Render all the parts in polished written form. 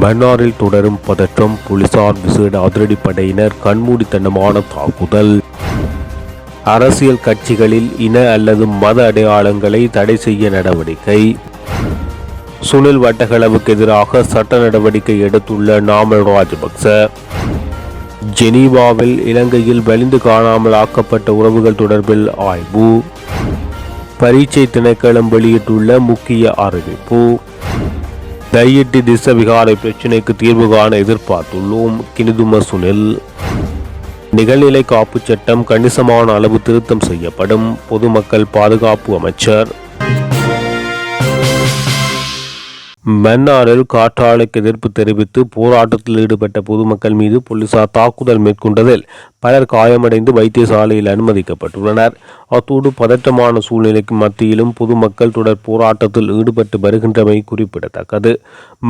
மன்னாரில் தொடரும் பதற்றம். போலீசார் விசேட அதிரடிப்படையினர் கண்மூடித்தனமான தாக்குதல். அரசியல் கட்சிகளில் இன அல்லது மத அடையாளங்களை தடை செய்ய நடவடிக்கை. சுனில் வட்டகளவுக்கு எதிராக சட்ட நடவடிக்கை எடுத்துள்ள நாமல் ராஜபக்ச. ஜெனீவாவில் இலங்கையில் வலிந்து காணாமல் ஆக்கப்பட்ட உறவுகள் தொடர்பில் ஆய்வு. பரீட்சை திணைக்களம் வெளியிட்டுள்ள முக்கிய அறிவிப்பு. தையிட்டி திச விகாரை பிரச்சினைக்கு தீர்வு காண எதிர்பார்த்துள்ளோம். கினிதும சுனில். நிகழ்நிலை காப்பு சட்டம் கணிசமான அளவு திருத்தம் செய்யப்படும். பொதுமக்கள் பாதுகாப்பு அமைச்சர். மன்னாரில் காற்றாலைக்கு எதிர்ப்பு தெரிவித்து போராட்டத்தில் ஈடுபட்ட பொதுமக்கள் மீது போலீசார் தாக்குதல் மேற்கொண்டதில் பலர் காயமடைந்து வைத்தியசாலையில் அனுமதிக்கப்பட்டுள்ளனர். அத்தோடு பதற்றமான சூழ்நிலைக்கு மத்தியிலும் பொதுமக்கள் தொடர் போராட்டத்தில் ஈடுபட்டு வருகின்றமை குறிப்பிடத்தக்கது.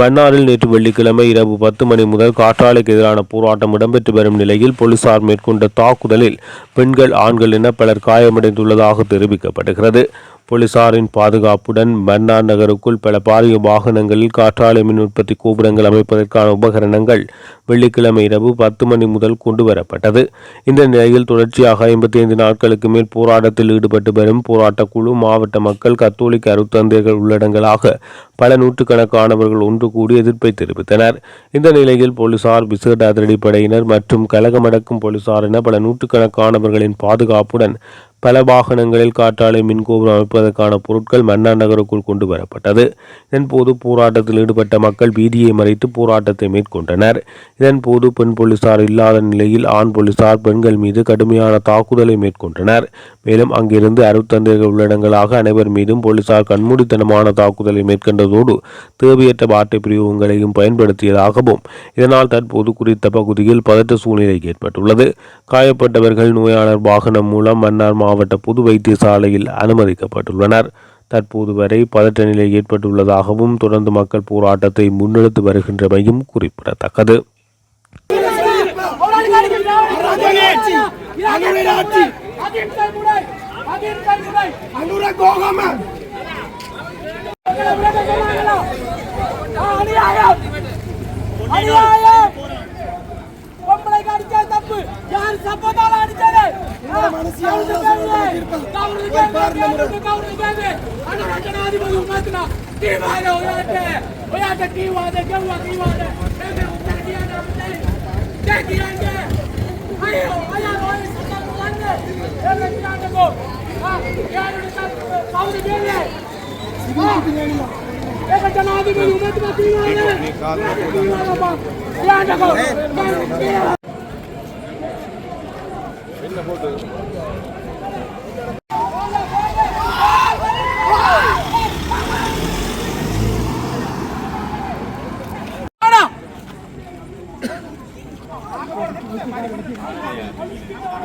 மன்னாரில் நேற்று வெள்ளிக்கிழமை இரவு 10 மணி முதல் காற்றாலைக்கு எதிரான போராட்டம் இடம்பெற்று வரும் நிலையில் போலீசார் மேற்கொண்ட தாக்குதலில் பெண்கள், ஆண்கள் என பலர் காயமடைந்துள்ளதாக தெரிவிக்கப்படுகிறது. போலீசாரின் பாதுகாப்புடன் மன்னார் நகருக்குள் பல பாரிய வாகனங்களில் காற்றாலை மின் உற்பத்தி கோபுரங்கள் அமைப்பதற்கான உபகரணங்கள் வெள்ளிக்கிழமை இரவு 10 மணி முதல் கொண்டு வரப்பட்டது. இந்த நிலையில் தொடர்ச்சியாக 55 நாட்களுக்கு மேல் போராட்டத்தில் ஈடுபட்டு வரும் போராட்ட குழு, மாவட்ட மக்கள், கத்தோலிக்க அருத்தந்தையர்கள் உள்ளடங்கலாக பல நூற்றுக்கணக்கானவர்கள் ஒன்று கூடி எதிர்ப்பை தெரிவித்தனர். இந்த நிலையில் போலீசார், விசேட அதிரடிப்படையினர் மற்றும் கலகமடக்கும் போலீசார் என பல நூற்றுக்கணக்கானவர்களின் பாதுகாப்புடன் பல வாகனங்களில் காற்றாலை மின்கோபுரம் அமைப்பதற்கான பொருட்கள் மன்னார் நகருக்குள் கொண்டு வரப்பட்டது. இதன்போது போராட்டத்தில் ஈடுபட்ட மக்கள் வீதியை மறைத்து போராட்டத்தை மேற்கொண்டனர். இதன்போது பெண் போலீசார் இல்லாத நிலையில் ஆண் போலீசார் பெண்கள் மீது கடுமையான தாக்குதலை மேற்கொண்டனர். மேலும் அங்கிருந்து அருத்தந்தையர்கள் உள்ளடங்கலாக அனைவர் மீதும் போலீசார் கண்மூடித்தனமான தாக்குதலை மேற்கொண்டதோடு தேவையற்ற வார்த்தை பிரயோகங்களையும் பயன்படுத்தியதாகவும், இதனால் தற்போது குறித்த பகுதியில் பதற்ற சூழ்நிலை ஏற்பட்டுள்ளது. காயப்பட்டவர்கள் நோயாளர் வாகனம் மூலம் மன்னார் மாவட்ட பொது வைத்தியசாலையில் அனுமதிக்கப்பட்டுள்ளனர். தற்போது வரை பதற்ற நிலை ஏற்பட்டுள்ளதாகவும் தொடர்ந்து மக்கள் போராட்டத்தை முன்னெடுத்து வருகின்றமையும் குறிப்பிடத்தக்கது.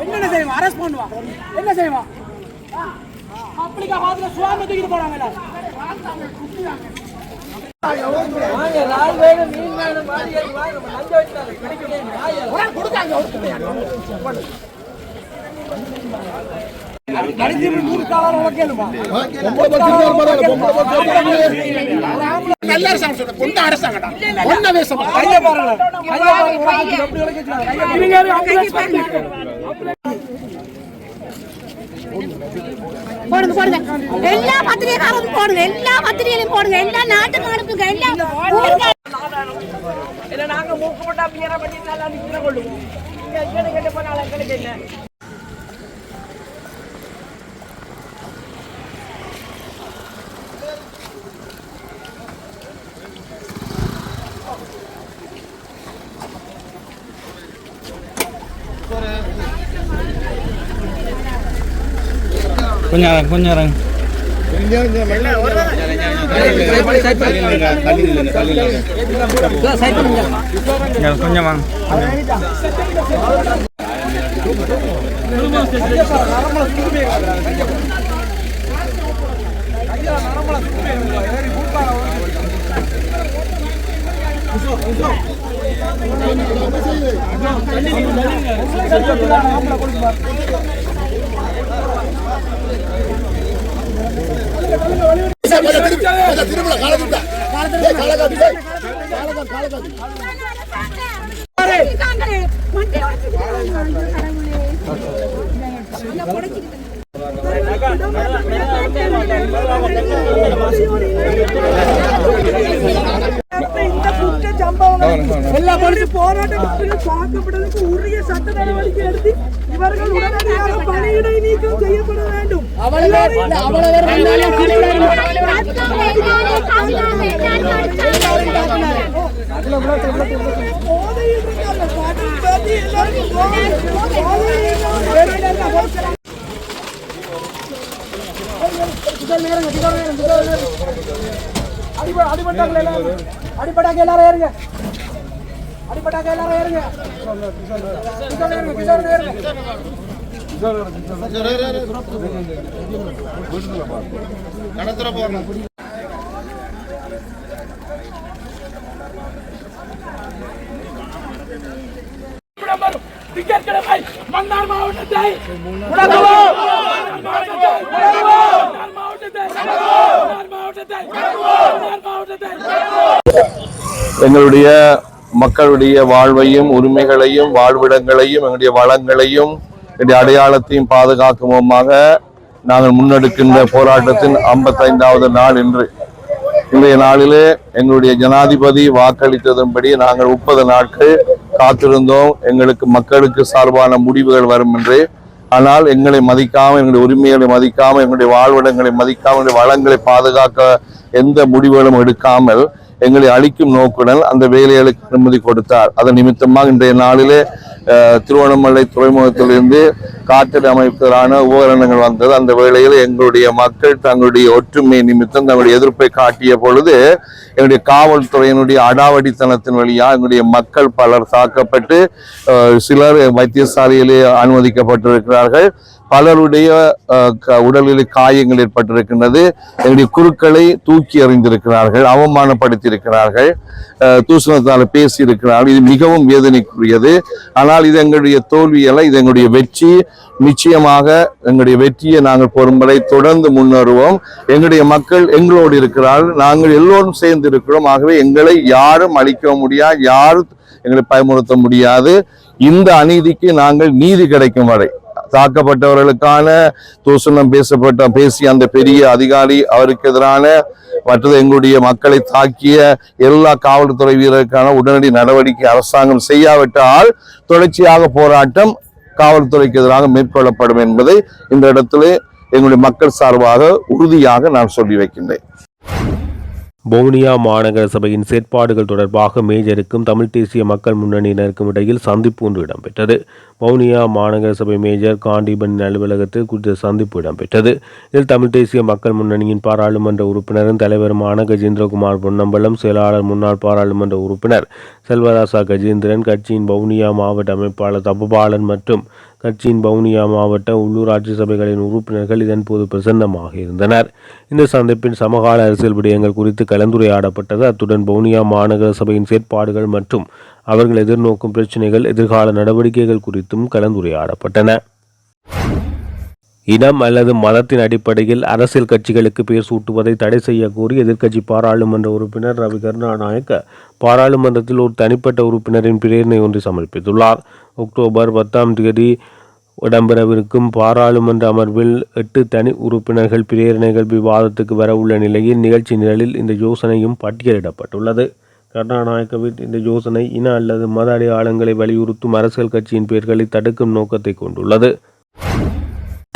என்ன செய்வான்? அரெஸ்ட் பண்ணுவான். என்ன செய்வான்? அப்படிக்கா பாத்துல சுவாமி தூக்கிட்டு போறாங்க. போடுங்க போடுங்க, எல்லா பத்திரிகைக்காரரும் போடுங்க, எல்லா பத்திரிகையிலும் போடுங்க, எல்லா நாட்டுக்கு அனுப்புங்க, எல்லா நாங்க மூக்கு போட்டா பியரா பண்ணிட்டாலும் நிக்கிற கொள்ளுவோம். கேட்டு போனாலும் எங்களுக்கு இல்லை. கொஞ்சம் இறங்க. கொஞ்சம் வாங்க. திரும்ப எல்லா போலீஸ் போராட்டத்திற்கு தாக்கப்படுவதற்கு உரிய சட்ட நடவடிக்கை எடுத்து இவர்கள் உடனடியாக பணியிடை நீக்கம் செய்யப்பட வேண்டும். அடிப்பட்டாங்க எல்லாரும் ஏறுங்க. அடிப்பட்டாங்க எல்லாரும் ஏறுங்க. மன்னார் மாவட்டத்தை எங்களுடைய மக்களுடைய வாழ்வையும் உரிமைகளையும் வாழ்விடங்களையும் எங்களுடைய வளங்களையும் எங்களுடைய அடையாளத்தையும் பாதுகாக்கும் விதமாக நாங்கள் முன்னெடுக்கின்ற போராட்டத்தின் 55வது நாள் இன்று. இன்றைய நாளிலே எங்களுடைய ஜனாதிபதி வாக்களித்ததன்படி நாங்கள் 30 நாட்கள் காத்திருந்தோம். எங்களுக்கு மக்களுக்கு சார்பான முடிவுகள் வரும் என்று. ஆனால் எங்களை மதிக்காமல், எங்களுடைய உரிமைகளை மதிக்காமல், எங்களுடைய வாழ்விடங்களை மதிக்காமல், எங்களுடைய வளங்களை பாதுகாக்க எந்த முடிவுகளும் எடுக்காமல் எங்களை அழிக்கும் நோக்குடன் அந்த வேலைகளுக்கு அனுமதி கொடுத்தார். அதன் நிமித்தமாக இன்றைய நாளிலே திருவண்ணாமலை துறைமுகத்திலிருந்து காற்றடை அமைப்பதற்கான உபகரணங்கள் வந்தது. அந்த வேளையில் எங்களுடைய மக்கள் தங்களுடைய ஒற்றுமை நிமித்தம் தங்களுடைய எதிர்ப்பை காட்டிய பொழுது எங்களுடைய காவல்துறையினுடைய அடாவடித்தனத்தின் வழியாக எங்களுடைய மக்கள் பலர் தாக்கப்பட்டு சிலர் வைத்தியசாலையிலே அனுமதிக்கப்பட்டிருக்கிறார்கள். பலருடைய உடலில் காயங்கள் ஏற்பட்டிருக்கின்றது. எங்களுடைய குருக்களை தூக்கி எறிந்திருக்கிறார்கள், அவமானப்படுத்தியிருக்கிறார்கள், தூசணத்தால் பேசி இருக்கிறார்கள். இது மிகவும் வேதனைக்குரியது. ஆனால் இது எங்களுடைய தோல்வி அல்ல, இது எங்களுடைய வெற்றி. நிச்சயமாக எங்களுடைய வெற்றியை நாங்கள் பொறும்பலை தொடர்ந்து முன்னேறுவோம். எங்களுடைய மக்கள் எங்களோடு இருக்கிறார்கள், நாங்கள் எல்லோரும் சேர்ந்து இருக்கிறோம். ஆகவே எங்களை யாரும் அழிக்க முடியாது, யாரும் எங்களை பயமுறுத்த முடியாது. இந்த அநீதிக்கு நாங்கள் நீதி கிடைக்கும் வரை தாக்கப்பட்டவர்களுக்கான தூசணம் பேசிய அந்த பெரிய அதிகாரி, அவருக்கு எதிரான மற்றது எங்களுடைய மக்களை தாக்கிய எல்லா காவல்துறை வீரருக்கான உடனடி நடவடிக்கை அரசாங்கம் செய்யாவிட்டால் தொடர்ச்சியாக போராட்டம் காவல்துறைக்கு எதிராக மேற்கொள்ளப்படும் என்பதை இந்த இடத்திலே எங்களுடைய மக்கள் சார்பாக உறுதியாக நான் சொல்லி வைக்கின்றேன். வவுனியா மாநகர சபையின் செயற்பாடுகள் தொடர்பாக மேஜருக்கும் தமிழ் தேசிய மக்கள் முன்னணியினருக்கும் இடையில் சந்திப்பு ஒன்று இடம்பெற்றது. வவுனியா மாநகர சபை மேஜர் காண்டீபனின் அலுவலகத்தில் குறித்த சந்திப்பு இடம்பெற்றது. இதில் தமிழ் தேசிய மக்கள் முன்னணியின் பாராளுமன்ற உறுப்பினரும் தலைவருமான கஜேந்திரகுமார் பொன்னம்பலம், செயலாளர் முன்னாள் பாராளுமன்ற உறுப்பினர் செல்வராசா கஜேந்திரன், கட்சியின் வவுனியா மாவட்ட அமைப்பாளர் தபபாலன் மற்றும் கட்சியின் வவுனியா மாவட்ட உள்ளூராட்சி சபைகளின் உறுப்பினர்கள் இதன்போது பிரசன்னமாக இருந்தனர். இந்த சந்திப்பின் சமகால அரசியல் விடயங்கள் குறித்து கலந்துரையாடப்பட்டது. அத்துடன் வவுனியா மாநகர சபையின் செயற்பாடுகள் மற்றும் அவர்கள் எதிர்நோக்கும் பிரச்சினைகள், எதிர்கால நடவடிக்கைகள் குறித்தும் கலந்துரையாடப்பட்டன. இனம் அல்லது மதத்தின் அடிப்படையில் அரசியல் கட்சிகளுக்கு பெயர் சூட்டுவதை தடை செய்ய கோரி எதிர்க்கட்சி பாராளுமன்ற உறுப்பினர் ரவி கருணாநாயக்க பாராளுமன்றத்தில் ஒரு தனிப்பட்ட உறுப்பினரின் பிரேரணை ஒன்றை சமர்ப்பித்துள்ளார். அக்டோபர் 10 இடம்பெறவிருக்கும் பாராளுமன்ற அமர்வில் 8 தனி உறுப்பினர்கள் பிரேரணைகள் விவாதத்துக்கு வர உள்ள நிலையில் நிகழ்ச்சி நிரலில் இந்த யோசனையும் பட்டியலிடப்பட்டுள்ளது. கருணாநாயக்கவின் இந்த யோசனை இன அல்லது மத அடையாளங்களை வலியுறுத்தும் அரசியல் கட்சியின் பெயர்களை தடுக்கும் நோக்கத்தை கொண்டுள்ளது.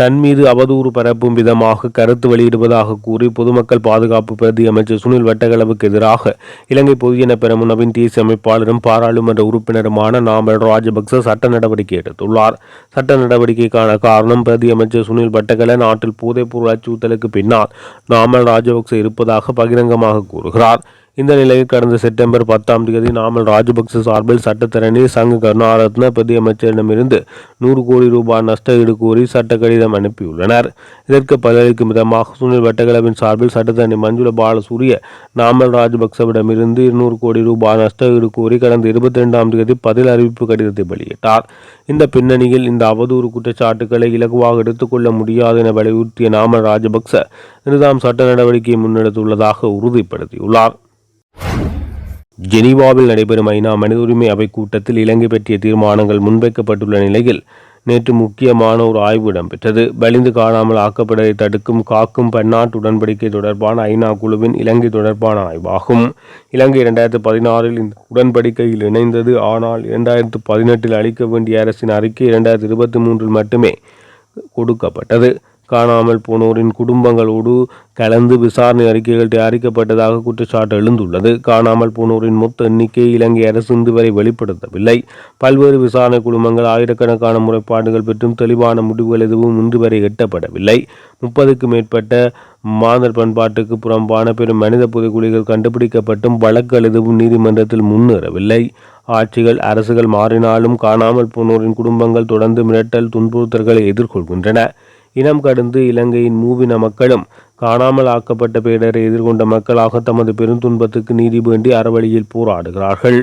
தன் மீது அவதூறு பரப்பும் விதமாக கருத்து வெளியிடுவதாக கூறி பொதுமக்கள் பாதுகாப்பு பிரதி அமைச்சர் சுனில் வட்டகளவுக்கு எதிராக இலங்கை பொதுஜன பெரமுனவின் தேசிய அமைப்பாளரும் பாராளுமன்ற உறுப்பினருமான நாமல் ராஜபக்ச சட்ட நடவடிக்கை எடுத்துள்ளார். சட்ட நடவடிக்கைக்கான காரணம் பிரதி அமைச்சர் சுனில் வட்டகள நாட்டில் போதைப்பொருள் அச்சுறுத்தலுக்கு பின்னால் நாமல் ராஜபக்ச இருப்பதாக பகிரங்கமாக கூறுகிறார். இந்த நிலையில் கடந்த செப்டம்பர் 10 நாமல் ராஜபக்ச சார்பில் சட்டத்தரணி சங்க கருணாரத்ன பிரதி அமைச்சரிடமிருந்து 100 கோடி ரூபாய் நஷ்ட ஈடு கோரி சட்ட கடிதம் அனுப்பியுள்ளனர். இதற்கு பதிலளிக்கும் விதமாக சுனில் வட்டகளவின் சார்பில் சட்டத்தரணி மஞ்சுள பாலசூரிய நாமல் ராஜபக்சவிடமிருந்து 200 கோடி ரூபாய் நஷ்ட ஈடு கோரி கடந்த 22 பதில் அறிவிப்பு கடிதத்தை வெளியிட்டார். இந்த பின்னணியில் இந்த அவதூறு குற்றச்சாட்டுக்களை இலகுவாக எடுத்துக்கொள்ள முடியாது என வலியுறுத்திய நாமல் ராஜபக்ச இன்றுதான் சட்ட நடவடிக்கையை முன்னெடுத்துள்ளதாக உறுதிப்படுத்தியுள்ளார். ஜெனீவாவில் நடைபெறும் ஐநா மனித உரிமை அவை கூட்டத்தில் இலங்கை பற்றிய தீர்மானங்கள் முன்வைக்கப்பட்டுள்ள நிலையில் நேற்று முக்கியமான ஒரு ஆய்வு இடம்பெற்றது. வலிந்து காணாமல் ஆக்கப்படுவதை தடுக்கும் காக்கும் பன்னாட்டு உடன்படிக்கை தொடர்பான ஐநா குழுவின் இலங்கை தொடர்பான ஆய்வாகும். இலங்கை 2016 இந்த உடன்படிக்கையில் இணைந்தது. ஆனால் 2018 அளிக்க வேண்டிய அரசின் அறிக்கை 2023 மட்டுமே கொடுக்கப்பட்டது. காணாமல் போனோரின் குடும்பங்களோடு கலந்து விசாரணை அறிக்கைகள் தயாரிக்கப்பட்டதாக குற்றச்சாட்டு எழுந்துள்ளது. காணாமல் போனோரின் மொத்த எண்ணிக்கை இலங்கை அரசு இன்று வரை வெளிப்படுத்தவில்லை. பல்வேறு விசாரணை குழுமங்கள் ஆயிரக்கணக்கான முறைப்பாடுகள் பெற்றும் தெளிவான முடிவுகள் எதுவும் இன்று வரை எட்டப்படவில்லை. 30க்கும் மேற்பட்ட மாந்தர் பண்பாட்டுக்கு புறம்பான பெரும் மனித புதைகுழிகள் கண்டுபிடிக்கப்பட்டும் வழக்குகள் எதுவும் நீதிமன்றத்தில் முன்னேறவில்லை. ஆட்சிகள் அரசுகள் மாறினாலும் காணாமல் போனோரின் குடும்பங்கள் தொடர்ந்து மிரட்டல் துன்புறுத்தல்களை எதிர்கொள்கின்றன. இனம் கடந்து இலங்கையின் மூவின மக்களும் காணாமல் ஆக்கப்பட்ட பேரரை எதிர்கொண்ட மக்களாக தமது பெருந்துன்பத்துக்கு நீதி வேண்டி அறவழியில் போராடுகிறார்கள்.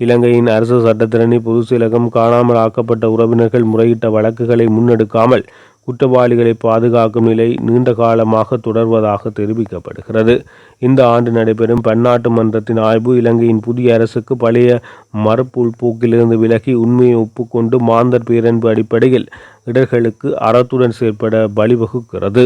இலங்கையின் அரசு சட்டத்திரணி பொது செயலகம் காணாமல் ஆக்கப்பட்ட உறவினர்கள் முறையிட்ட வழக்குகளை முன்னெடுக்காமல் குற்றவாளிகளை பாதுகாக்கும் நிலை நீண்ட காலமாக தொடர்வதாக தெரிவிக்கப்படுகிறது. இந்த ஆண்டு நடைபெறும் பன்னாட்டு மன்றத்தின் ஆய்வு இலங்கையின் புதிய அரசுக்கு பழைய மறுப்பு போக்கிலிருந்து விலகி உண்மையை ஒப்புக்கொண்டு மாந்தர் பேரன்பு அடிப்படையில் இடர்களுக்கு அறத்துடன் செயற்பட வழிவகுக்கிறது.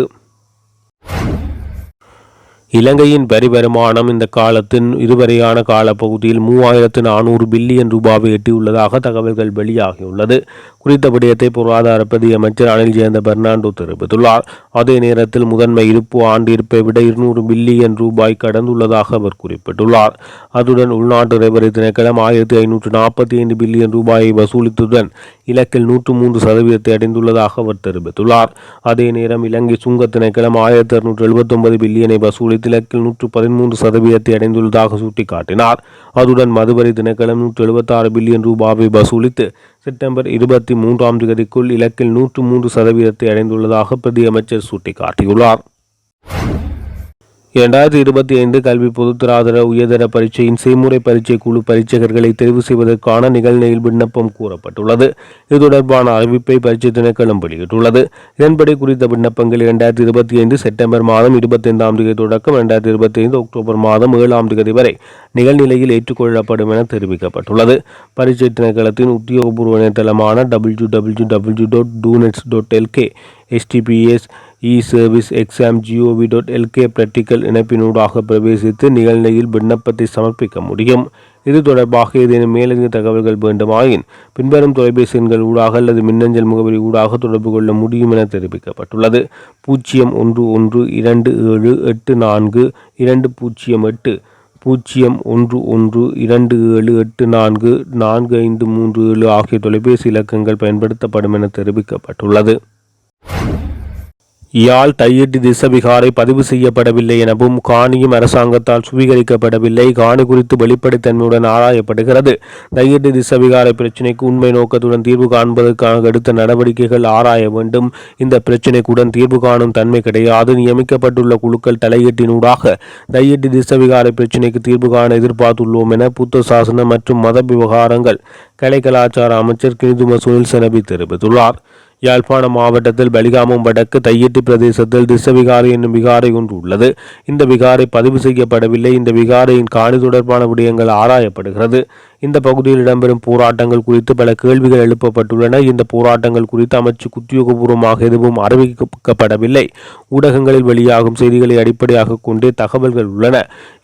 இலங்கையின் வரி வருமானம் இந்த காலத்தின் இதுவரையான காலப்பகுதியில் 3400 பில்லியன் ரூபாவை எட்டியுள்ளதாக தகவல்கள் வெளியாகியுள்ளது. குறித்த விடயத்தை பொருளாதார பிரதி அமைச்சர் அனில் ஜெயந்த பெர்னாண்டோ தெரிவித்துள்ளார். அதே நேரத்தில் முதன்மை இருப்பு ஆண்டு இருப்பை விட 200 பில்லியன் ரூபாய் கடந்துள்ளதாக அவர் குறிப்பிட்டுள்ளார். அதுடன் உள்நாட்டு இறைவரி திணைக்களம் 1545 பில்லியன் ரூபாயை வசூலித்ததுடன் இலக்கில் 103% அடைந்துள்ளதாக அவர் தெரிவித்துள்ளார். அதே நேரம் இலங்கை சுங்க திணைக்களம் 1679 பில்லியனை வசூலித்து இலக்கில் 113% அடைந்துள்ளதாக சுட்டிக்காட்டினார். அதுடன் மதுவரி திணைக்களம் 176 பில்லியன் ரூபாவை வசூலித்து செப்டம்பர் 23 இலக்கில் 103% அடைந்துள்ளதாக பிரதி அமைச்சர் சுட்டிக்காட்டியுள்ளார். 2025 கல்வி பொதுத்தராதர உயர்தர பரீட்சையின் செய்முறை பரீட்சை குழு பரீட்சகர்களை தெரிவு செய்வதற்கான நிகழ்நிலையில் விண்ணப்பம் கூறப்பட்டுள்ளது. இது தொடர்பான அறிவிப்பை பரீட்சை திணைக்களம் வெளியிட்டுள்ளது. இதன்படி குறித்த விண்ணப்பங்கள் 2025 செப்டம்பர் மாதம் 25 தொடக்கம் 2025 அக்டோபர் மாதம் 7 வரை நிகழ்நிலையில் ஏற்றுக்கொள்ளப்படும் என தெரிவிக்கப்பட்டுள்ளது. பரீட்சை திணைக்களத்தின் உத்தியோகபூர்வ இணையதளமான www.doonets.lk https e-service-exam.gov.lk பிரக்டிக்கல் இணைப்பினூடாக பிரவேசித்து நிகழ்நிலையில் விண்ணப்பத்தை சமர்ப்பிக்க முடியும். இது தொடர்பாக ஏதேனும் மேலதிக தகவல்கள் வேண்டுமாயின் பின்வரும் தொலைபேசி எண்கள் ஊடாக அல்லது மின்னஞ்சல் முகவரி ஊடாக தொடர்பு கொள்ள முடியும் என தெரிவிக்கப்பட்டுள்ளது. 0112784208 011278445537 ஆகிய தொலைபேசி இலக்கங்கள் பயன்படுத்தப்படும் என தெரிவிக்கப்பட்டுள்ளது. யாழ் தையிட்டி திஸ்ஸவிகாரை பதிவு செய்யப்படவில்லை எனவும் காணியும் அரசாங்கத்தால் சுவீகரிக்கப்படவில்லை. காணி குறித்து வெளிப்படைத்தன்மையுடன் ஆராயப்படுகிறது. தையிட்டி திஸ்ஸவிகாரை பிரச்சினைக்கு உண்மை நோக்கத்துடன் தீர்வு காண்பதற்காக எடுத்த நடவடிக்கைகள் ஆராய வேண்டும். இந்த பிரச்சினைக்குடன் தீர்வு காணும் தன்மை கிடையாது. நியமிக்கப்பட்டுள்ள குழுக்கள் தலையீட்டினூடாக தையிட்டி திஸ்ஸவிகாரை பிரச்சினைக்கு தீர்வு காண எதிர்பார்த்துள்ளோம் என புத்த சாசன மற்றும் மத விவகாரங்கள் கலை கலாச்சார அமைச்சர் கினிதும சுனில் செனவி தெரிவித்துள்ளார். யாழ்ப்பாணம் மாவட்டத்தில் பலிகாமம் வடக்கு தையிட்டி பிரதேசத்தில் திஸ்ஸவிகாரை என்னும் விகாரை ஒன்று உள்ளது. இந்த விகாரை பதிவு செய்யப்படவில்லை. இந்த விகாரையின் காணி தொடர்பான விடயங்கள் ஆராயப்படுகிறது. இந்த பகுதியில் இடம்பெறும் போராட்டங்கள் குறித்து பல கேள்விகள் எழுப்பப்பட்டுள்ளன. இந்த போராட்டங்கள் குறித்து அமைச்சுக்கு உத்தியோகபூர்வமாக எதுவும் அறிவிக்கப்படவில்லை. ஊடகங்களில் வெளியாகும் செய்திகளை அடிப்படையாக கொண்டே தகவல்கள் உள்ளன.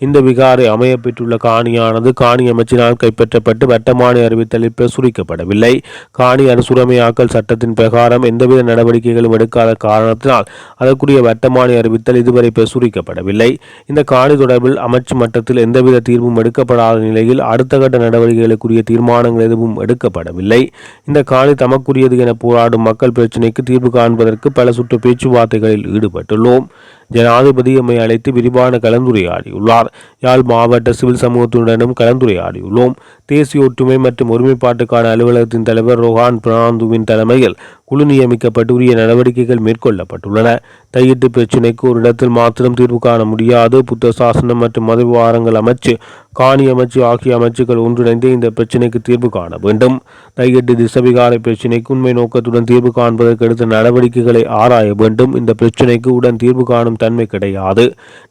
இந்த விகாரை அமைய பெற்றுள்ள காணியானது காணி அமைச்சினால் கைப்பற்றப்பட்டு வட்டமானி அறிவித்தலில் பிரசுரிக்கப்படவில்லை. காணி அரசுரிமையாக்கல் சட்டத்தின் பிரகாரம் எந்தவித நடவடிக்கைகளும் எடுக்காத காரணத்தினால் அதற்குரிய வட்டமானி அறிவித்தல் இதுவரை பிரசுரிக்கப்படவில்லை. இந்த காணி தொடர்பில் அமைச்சு மட்டத்தில் எந்தவித தீர்வும் எடுக்கப்படாத நிலையில் அடுத்த கட்ட நடவடிக்கைகளுக்குரிய தீர்மானங்கள் எதுவும் எடுக்கப்படவில்லை. இந்த காணி தமக்குரியது என போராடும் மக்கள் பிரச்சினைக்கு தீர்வு காண்பதற்கு பல சுற்று பேச்சுவார்த்தைகளில் ஈடுபட்டுள்ளோம். ஜனாதிபதி எம்மை அழைத்து விரிவான கலந்துரையாடியுள்ளார். யாழ் மாவட்ட சிவில் சமூகத்துடனும் கலந்துரையாடியுள்ளோம். தேசிய ஒற்றுமை மற்றும் ஒருமைப்பாட்டுக்கான அலுவலகத்தின் தலைவர் ரோஹான் பிராந்துவின் தலைமையில் குழு நியமிக்கப்பட்டு உரிய நடவடிக்கைகள் மேற்கொள்ளப்பட்டுள்ளன. தையிட்டு பிரச்சினைக்கு ஒரு இடத்தில் மாத்திரம் தீர்வு காண முடியாது. புத்த சாசனம் மற்றும் மத விவகாரங்கள் அமைச்சு காணி அமைச்சு ஆகிய அமைச்சுக்கள் ஒன்றிணைந்து இந்த பிரச்சினைக்கு தீர்வு காண வேண்டும். தையிட்டு திஸ்ஸவிகாரை பிரச்சினைக்கு உண்மை நோக்கத்துடன் தீர்வு காண்பதற்கு எடுத்த நடவடிக்கைகளை ஆராய வேண்டும். இந்த பிரச்சினைக்கு உடன் தீர்வு காணும் செயற்படும் தன்மை கிடையாது.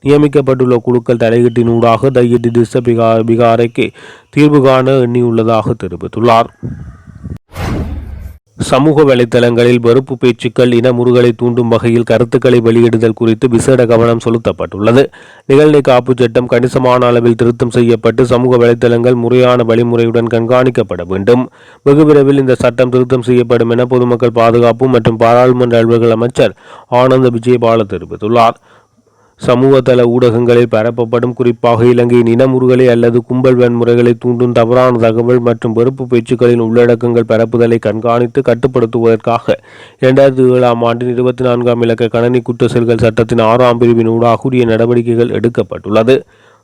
நியமிக்கப்பட்டுள்ள குழுக்கள் தலையீட்டினூடாக தையிட்டி திஸ்ஸ பிகாரைக்கு தீர்வு காண எண்ணியுள்ளதாக தெரிவித்துள்ளார். சமூக வலைத்தளங்களில் வெறுப்பு பேச்சுக்கள், இன முறுகலை தூண்டும் வகையில் கருத்துக்களை வெளியிடுதல் குறித்து விசேட கவனம் செலுத்தப்பட்டுள்ளது. நிகழ்நிலை காப்பு சட்டம் கணிசமான அளவில் திருத்தம் செய்யப்பட்டு சமூக வலைத்தளங்கள் முறையான வழிமுறையுடன் கண்காணிக்கப்பட வேண்டும். வெகு விரைவில் இந்த சட்டம் திருத்தம் செய்யப்படும் என பொதுமக்கள் பாதுகாப்பு மற்றும் பாராளுமன்ற அலுவல்கள் அமைச்சர் ஆனந்த விஜயபால தெரிவித்துள்ளார். சமூகதள ஊடகங்களில் பரப்பப்படும் குறிப்பாக இலங்கையின் இனமுறுகலை அல்லது கும்பல் வன்முறைகளை தூண்டும் தவறான தகவல் மற்றும் வெறுப்பு பேச்சுக்களின் உள்ளடக்கங்கள் பரப்புதலை கண்காணித்து கட்டுப்படுத்துவதற்காக 2007 ஆண்டின் 24ஆம் இலக்க கணனி குற்ற செயல்கள் சட்டத்தின் 6ஆம் பிரிவின் ஊடாக உரிய நடவடிக்கைகள் எடுக்கப்பட்டுள்ளது.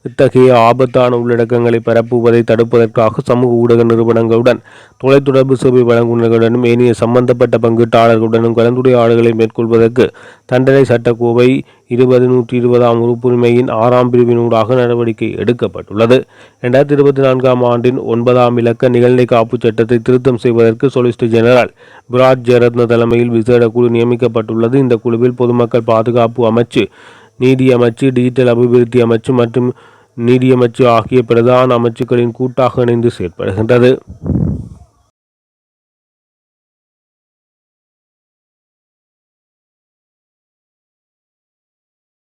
இத்தகைய ஆபத்தான உள்ளடக்கங்களை பரப்புவதை தடுப்பதற்காக சமூக ஊடக நிறுவனங்களுடன், தொலைத்தொடர்பு சேவை வழங்குநர்களுடனும் ஏனைய சம்பந்தப்பட்ட பங்கீட்டாளர்களுடனும் கலந்துரையாடல்களை மேற்கொள்வதற்கு தண்டனை சட்டக்கோவை 20(120) உறுப்புரிமையின் 6ஆம் பிரிவினூடாக நடவடிக்கை எடுக்கப்பட்டுள்ளது. 2024ஆம் ஆண்டின் 9ஆம் இலக்க நிகழ்நிலை காப்பு சட்டத்தை திருத்தம் செய்வதற்கு சொலிசிட்டர் ஜெனரல் விராட் ஜெயரத்ன தலைமையில் விசேட குழு நியமிக்கப்பட்டுள்ளது. இந்த குழுவில் பொதுமக்கள் பாதுகாப்பு அமைச்சு, நீதி அமைச்சு, டிஜிட்டல் அபிவிருத்தி அமைச்சு மற்றும் நீதியமைச்சு ஆகிய பிரதான அமைச்சுக்களின் கூட்டாக இணைந்து செயற்படுகின்றது.